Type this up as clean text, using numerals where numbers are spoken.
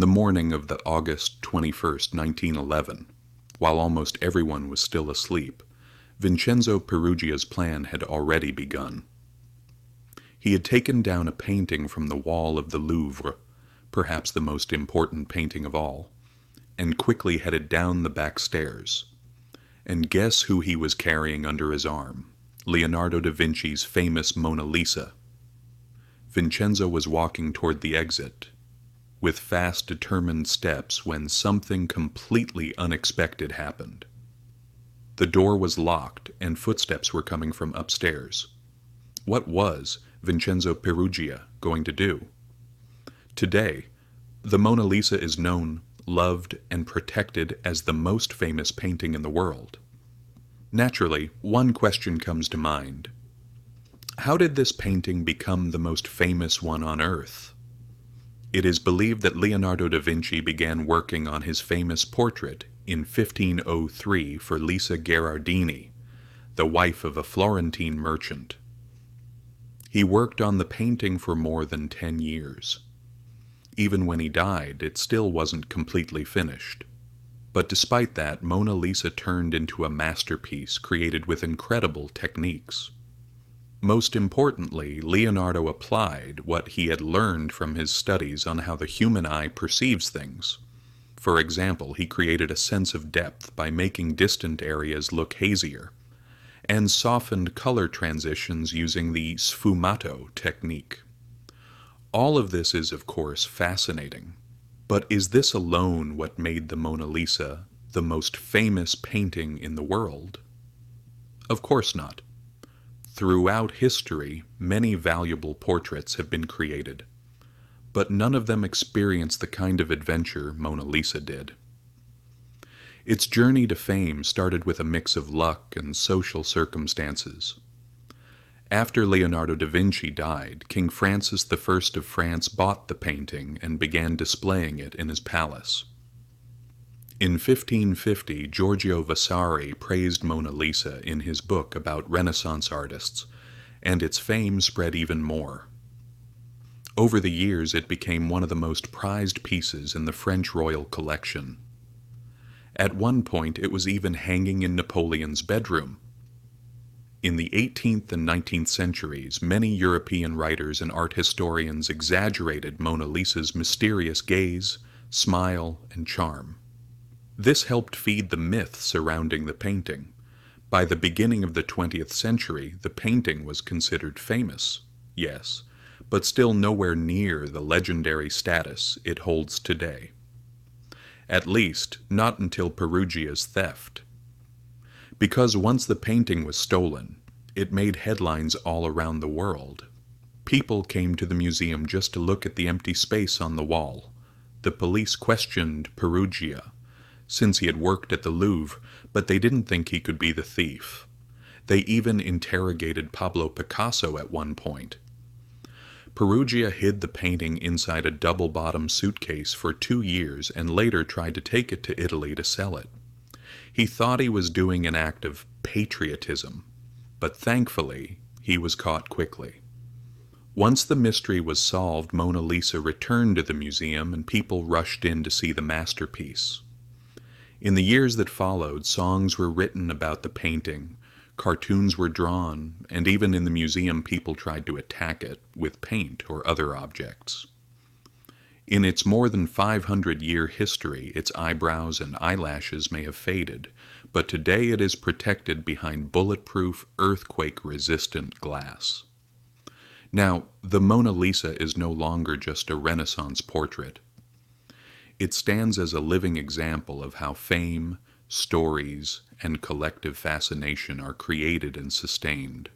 the morning of the August 21st, 1911, while almost everyone was still asleep, Vincenzo Perugia's plan had already begun. He had taken down a painting from the wall of the Louvre, perhaps the most important painting of all, and quickly headed down the back stairs. And guess who he was carrying under his arm? Leonardo da Vinci's famous Mona Lisa. Vincenzo was walking toward the exit, with fast, determined steps, when something completely unexpected happened. The door was locked, and footsteps were coming from upstairs. What was Vincenzo Perugia going to do? Today, the Mona Lisa is known, loved, and protected as the most famous painting in the world. Naturally, one question comes to mind. How did this painting become the most famous one on Earth? It is believed that Leonardo da Vinci began working on his famous portrait in 1503 for Lisa Gherardini, the wife of a Florentine merchant. He worked on the painting for more than 10 years. Even when he died, it still wasn't completely finished. But despite that, Mona Lisa turned into a masterpiece created with incredible techniques. Most importantly, Leonardo applied what he had learned from his studies on how the human eye perceives things. For example, he created a sense of depth by making distant areas look hazier, and softened color transitions using the sfumato technique. All of this is, of course, fascinating. But is this alone what made the Mona Lisa the most famous painting in the world? Of course not. Throughout history, many valuable portraits have been created, but none of them experienced the kind of adventure Mona Lisa did. Its journey to fame started with a mix of luck and social circumstances. After Leonardo da Vinci died, King Francis I of France bought the painting and began displaying it in his palace. In 1550, Giorgio Vasari praised Mona Lisa in his book about Renaissance artists, and its fame spread even more. Over the years, it became one of the most prized pieces in the French royal collection. At one point, it was even hanging in Napoleon's bedroom. In the 18th and 19th centuries, many European writers and art historians exaggerated Mona Lisa's mysterious gaze, smile, and charm. This helped feed the myth surrounding the painting. By the beginning of the 20th century, the painting was considered famous, yes, but still nowhere near the legendary status it holds today. At least, not until Perugia's theft. Because once the painting was stolen, it made headlines all around the world. People came to the museum just to look at the empty space on the wall. The police questioned Perugia, since he had worked at the Louvre, but they didn't think he could be the thief. They even interrogated Pablo Picasso at one point. Perugia hid the painting inside a double-bottom suitcase for 2 years and later tried to take it to Italy to sell it. He thought he was doing an act of patriotism, but thankfully, he was caught quickly. Once the mystery was solved, Mona Lisa returned to the museum and people rushed in to see the masterpiece. In the years that followed, songs were written about the painting, cartoons were drawn, and even in the museum people tried to attack it with paint or other objects. In its more than 500-year history, its eyebrows and eyelashes may have faded, but today it is protected behind bulletproof, earthquake-resistant glass. Now, the Mona Lisa is no longer just a Renaissance portrait. It stands as a living example of how fame, stories, and collective fascination are created and sustained.